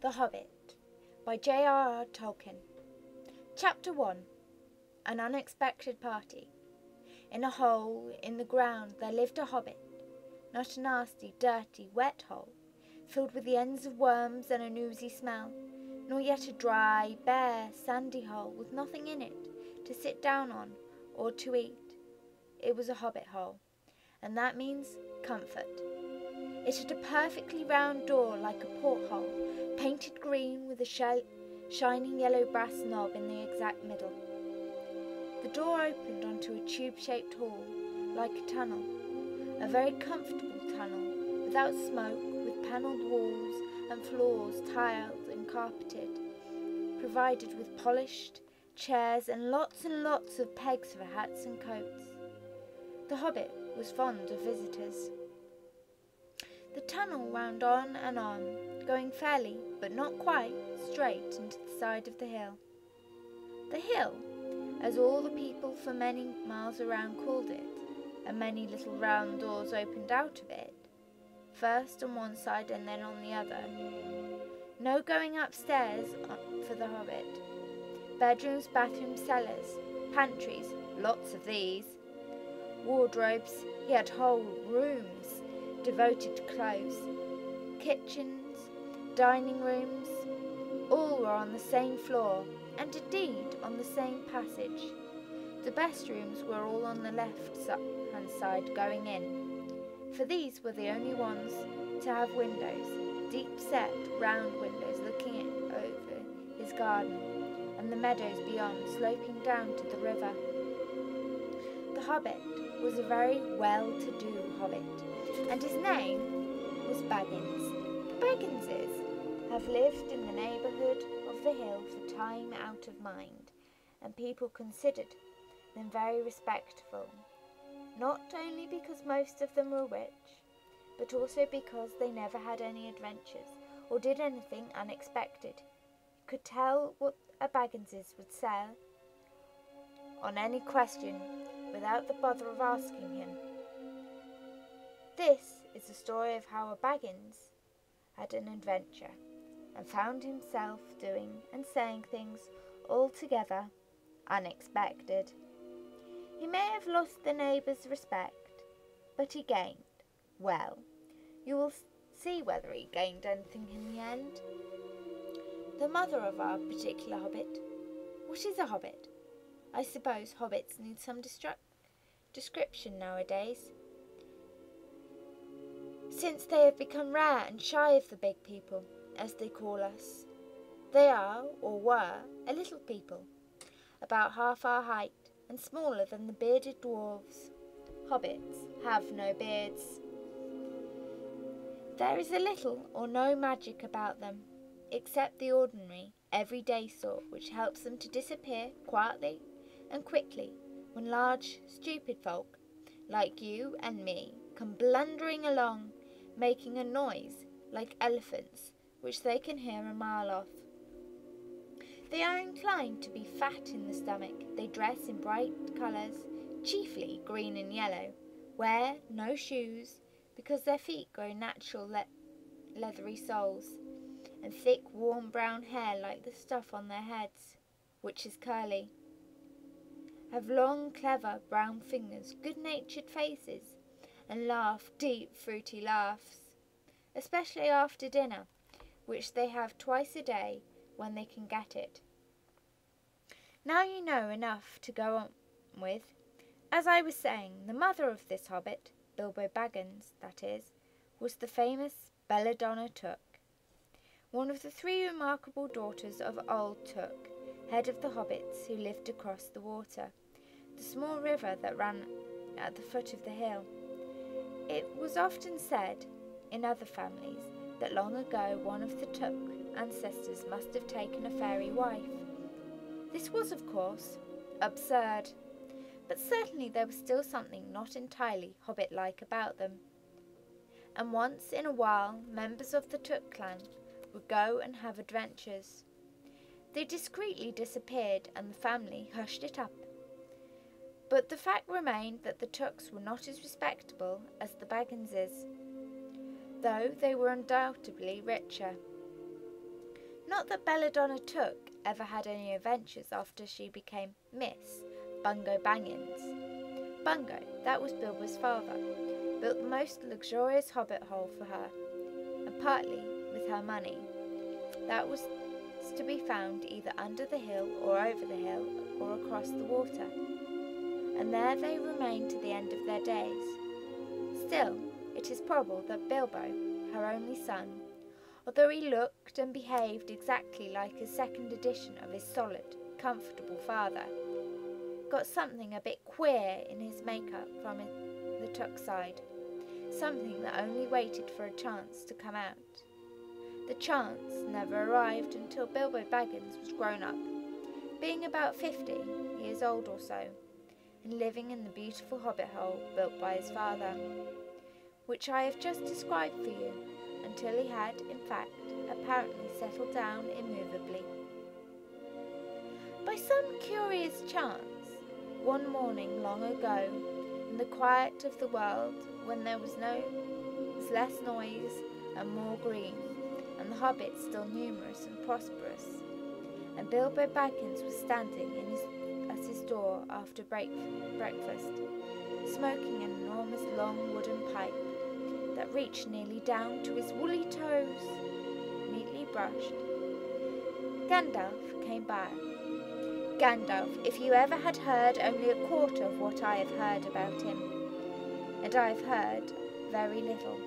The Hobbit by J.R.R. Tolkien. Chapter 1. An Unexpected Party. In a hole in the ground there lived a hobbit, not a nasty, dirty, wet hole, filled with the ends of worms and an oozy smell, nor yet a dry, bare, sandy hole with nothing in it to sit down on or to eat. It was a hobbit hole, and that means comfort. It had a perfectly round door like a porthole, painted green with a shining yellow brass knob in the exact middle. The door opened onto a tube-shaped hall, like a tunnel, a very comfortable tunnel, without smoke, with panelled walls and floors tiled and carpeted, provided with polished chairs and lots of pegs for hats and coats. The hobbit was fond of visitors. The tunnel wound on and on, going fairly, but not quite, straight into the side of the hill. The hill, as all the people for many miles around called it, and many little round doors opened out of it, first on one side and then on the other. No going upstairs for the hobbit. Bedrooms, bathrooms, cellars, pantries, lots of these. Wardrobes, he had whole rooms devoted to clothes. Kitchens, dining rooms, all were on the same floor, and indeed on the same passage. The best rooms were all on the left-hand side going in, for these were the only ones to have windows, deep-set, round windows looking over his garden, and the meadows beyond, sloping down to the river. The hobbit was a very well-to-do hobbit, and his name was Baggins. The Bagginses have lived in the neighbourhood of the hill for time out of mind, and people considered them very respectful, not only because most of them were rich, but also because they never had any adventures or did anything unexpected. You could tell what a Bagginses would say on any question without the bother of asking him. This is the story of how a Baggins had an adventure and found himself doing and saying things altogether unexpected. He may have lost the neighbours' respect, but he gained. Well, you will see whether he gained anything in the end. The mother of our particular hobbit. What is a hobbit? I suppose hobbits need some description nowadays, since they have become rare and shy of the big people, as they call us. They are, or were, a little people, about half our height, and smaller than the bearded dwarves. Hobbits have no beards. There is a little or no magic about them, except the ordinary, everyday sort which helps them to disappear quietly and quickly when large, stupid folk, like you and me, come blundering along, making a noise like elephants, which they can hear a mile off. They are inclined to be fat in the stomach. They dress in bright colours, chiefly green and yellow, wear no shoes, because their feet grow natural leathery soles, and thick, warm brown hair like the stuff on their heads, which is curly. Have long, clever, brown fingers, good-natured faces, and laugh deep, fruity laughs, especially after dinner, which they have twice a day when they can get it. Now you know enough to go on with. As I was saying, the mother of this hobbit, Bilbo Baggins, that is, was the famous Belladonna Took, one of the three remarkable daughters of Old Took, head of the hobbits who lived across the water, the small river that ran at the foot of the hill. It was often said, in other families, that long ago one of the Took ancestors must have taken a fairy wife. This was, of course, absurd, but certainly there was still something not entirely hobbit-like about them. And once in a while, members of the Took clan would go and have adventures. They discreetly disappeared, and the family hushed it up. But the fact remained that the Tooks were not as respectable as the Bagginses, though they were undoubtedly richer. Not that Belladonna Took ever had any adventures after she became Miss Bungo Baggins. Bungo, that was Bilbo's father, built the most luxurious hobbit hole for her, and partly with her money. That was to be found either under the hill or over the hill or across the water, and there they remained to the end of their days. Still, it is probable that Bilbo, her only son, although he looked and behaved exactly like a second edition of his solid, comfortable father, got something a bit queer in his make-up from the Took side, something that only waited for a chance to come out. The chance never arrived until Bilbo Baggins was grown up, being about 50 years old or so, and living in the beautiful hobbit hole built by his father, which I have just described for you, until he had, in fact, apparently settled down immovably. By some curious chance, one morning long ago, in the quiet of the world, when there was less noise and more green, and the hobbits still numerous and prosperous, and Bilbo Baggins was standing at his door after breakfast, smoking an enormous long wooden pipe that reached nearly down to his woolly toes, neatly brushed. Gandalf came by. Gandalf, if you ever had heard only a quarter of what I have heard about him, and I have heard very little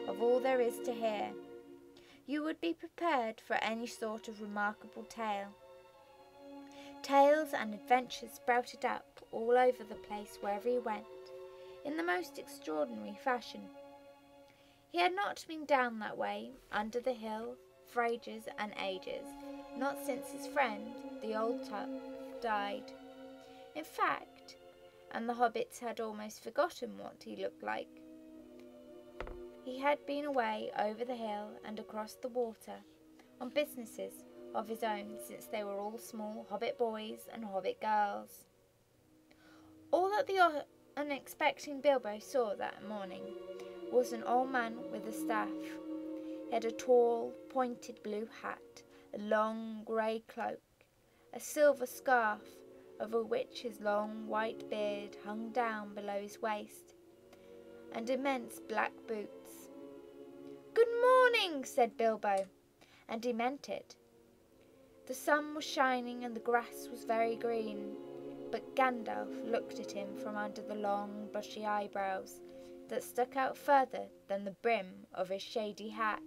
of all there is to hear, you would be prepared for any sort of remarkable tale. Tales and adventures sprouted up all over the place wherever he went, in the most extraordinary fashion. He had not been down that way, under the hill, for ages and ages, not since his friend, the old Tuck, died. In fact, and the hobbits had almost forgotten what he looked like. He had been away over the hill and across the water, on businesses of his own since they were all small hobbit boys and hobbit girls. All that the unexpecting Bilbo saw that morning was an old man with a staff. He had a tall, pointed blue hat, a long grey cloak, a silver scarf, over which his long white beard hung down below his waist, and immense black boots. "Good morning," said Bilbo, and he meant it. The sun was shining and the grass was very green, but Gandalf looked at him from under the long, bushy eyebrows that stuck out further than the brim of his shady hat.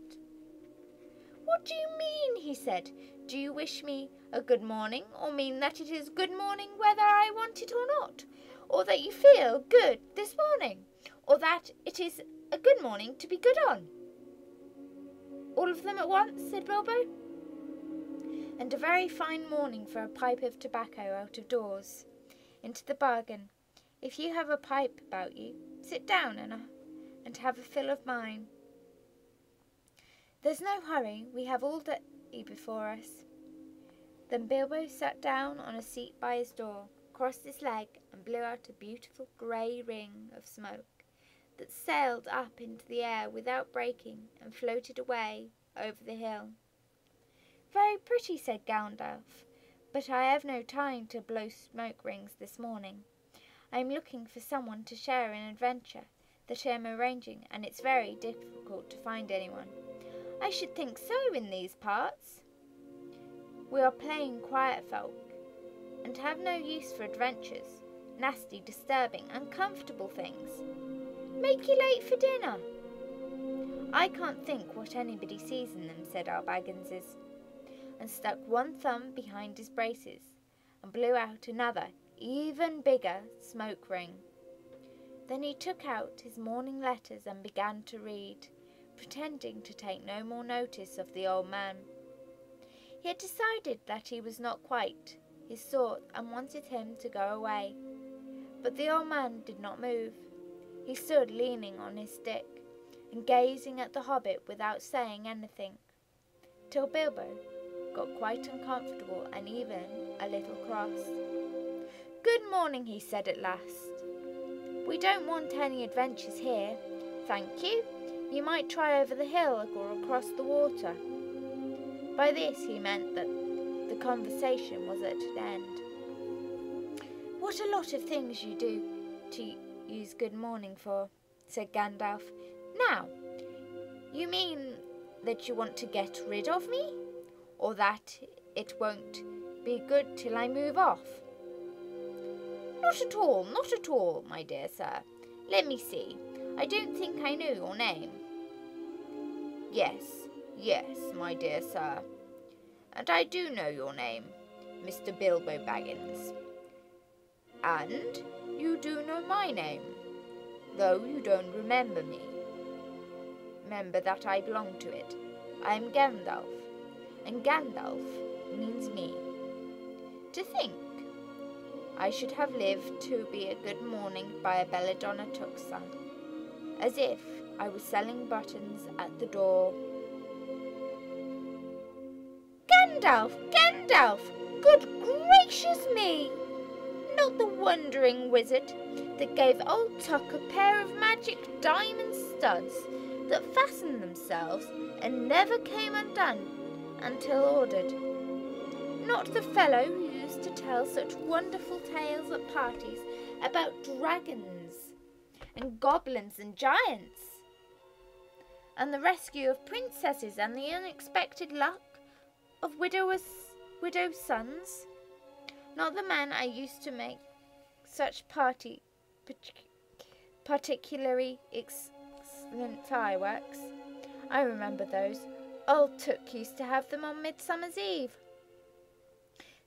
"What do you mean?" he said. "Do you wish me a good morning, or mean that it is good morning whether I want it or not, or that you feel good this morning, or that it is a good morning to be good on?" "All of them at once," said Bilbo. "And a very fine morning for a pipe of tobacco out of doors. Into the bargain, if you have a pipe about you, sit down and have a fill of mine. There's no hurry, we have all day before us." Then Bilbo sat down on a seat by his door, crossed his leg, and blew out a beautiful grey ring of smoke that sailed up into the air without breaking and floated away over the hill. "Very pretty," said Gandalf, "but I have no time to blow smoke rings this morning. I am looking for someone to share an adventure that I am arranging, and it's very difficult to find anyone." "I should think so in these parts. We are plain quiet folk, and have no use for adventures, nasty, disturbing, uncomfortable things. Make you late for dinner." "I can't think what anybody sees in them," said our Bagginses, and stuck one thumb behind his braces, and blew out another, even bigger, smoke ring. Then he took out his morning letters and began to read, pretending to take no more notice of the old man. He had decided that he was not quite his sort and wanted him to go away, but the old man did not move. He stood leaning on his stick and gazing at the hobbit without saying anything, till Bilbo got quite uncomfortable and even a little cross. "Good morning," he said at last. "We don't want any adventures here, thank you. You might try over the hill or across the water." By this he meant that the conversation was at an end. "What a lot of things you do to use good morning for," said Gandalf. "Now, you mean that you want to get rid of me? Or that it won't be good till I move off?" Not at all, my dear sir. Let me see. I don't think I know your name." Yes, my dear sir. And I do know your name, Mr. Bilbo Baggins. And you do know my name, though you don't remember me. Remember that I belong to it. I am Gandalf, and Gandalf means me. To think I should have lived to be a good morning by a belladonna took's son, as if I was selling buttons at the door. Gandalf! Good gracious me! Not the wandering wizard that gave old Tuck a pair of magic diamond studs that fastened themselves and never came undone until ordered. Not the fellow who used to tell such wonderful tales at parties about dragons and goblins and giants, and the rescue of princesses and the unexpected luck of widow's sons. Not the man I used to make such particularly excellent fireworks. I remember those. Old Took used to have them on Midsummer's Eve.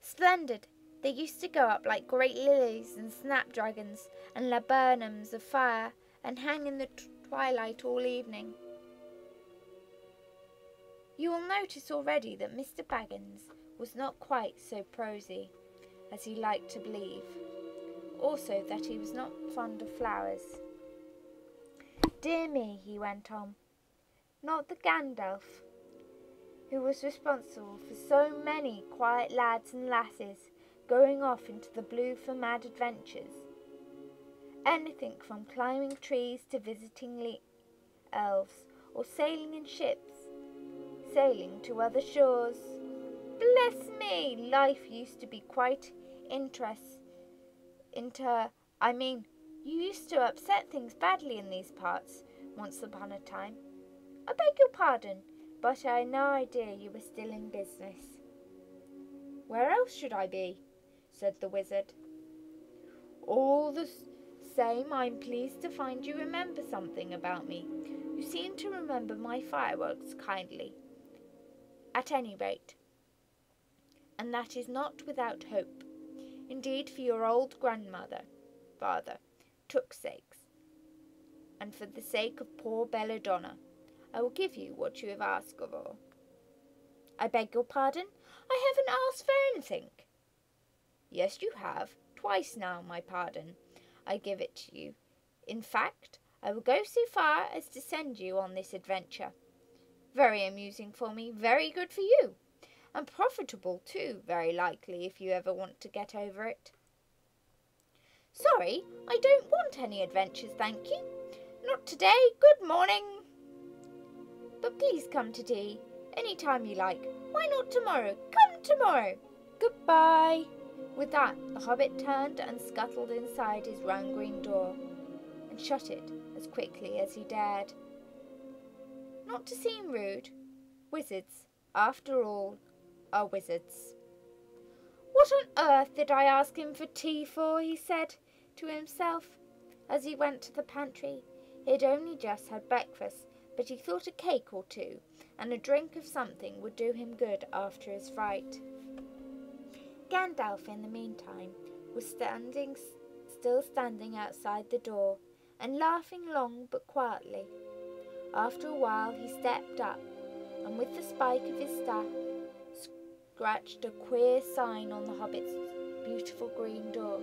Splendid. They used to go up like great lilies and snapdragons and laburnums of fire and hang in the twilight all evening. You will notice already that Mr. Baggins was not quite so prosy as he liked to believe. Also that he was not fond of flowers. Dear me, he went on, not the Gandalf who was responsible for so many quiet lads and lasses going off into the blue for mad adventures. Anything from climbing trees to visiting elves, or sailing in ships, sailing to other shores. Bless me, life used to be quite you used to upset things badly in these parts once upon a time. I beg your pardon, but I had no idea you were still in business. Where else should I be? Said the wizard. All the same, I'm pleased to find you remember something about me. You seem to remember my fireworks kindly, at any rate. And that is not without hope. Indeed, for your old father, Took's sakes, and for the sake of poor Belladonna, I will give you what you have asked for. I beg your pardon? I haven't asked for anything. Yes, you have. Twice now, my pardon. I give it to you. In fact, I will go so far as to send you on this adventure. Very amusing for me, very good for you, and profitable too, very likely, if you ever want to get over it. Sorry, I don't want any adventures, thank you. Not today. Good morning. But please come to tea, any time you like. Why not tomorrow? Come tomorrow. Goodbye. With that, the hobbit turned and scuttled inside his round green door, and shut it as quickly as he dared. Not to seem rude, wizards, after all, are wizards. What on earth did I ask him for tea for? He said to himself as he went to the pantry. He had only just had breakfast, but he thought a cake or two and a drink of something would do him good after his fright. Gandalf, in the meantime, was still standing outside the door, and laughing long but quietly. After a while he stepped up, and with the spike of his staff scratched a queer sign on the hobbit's beautiful green door.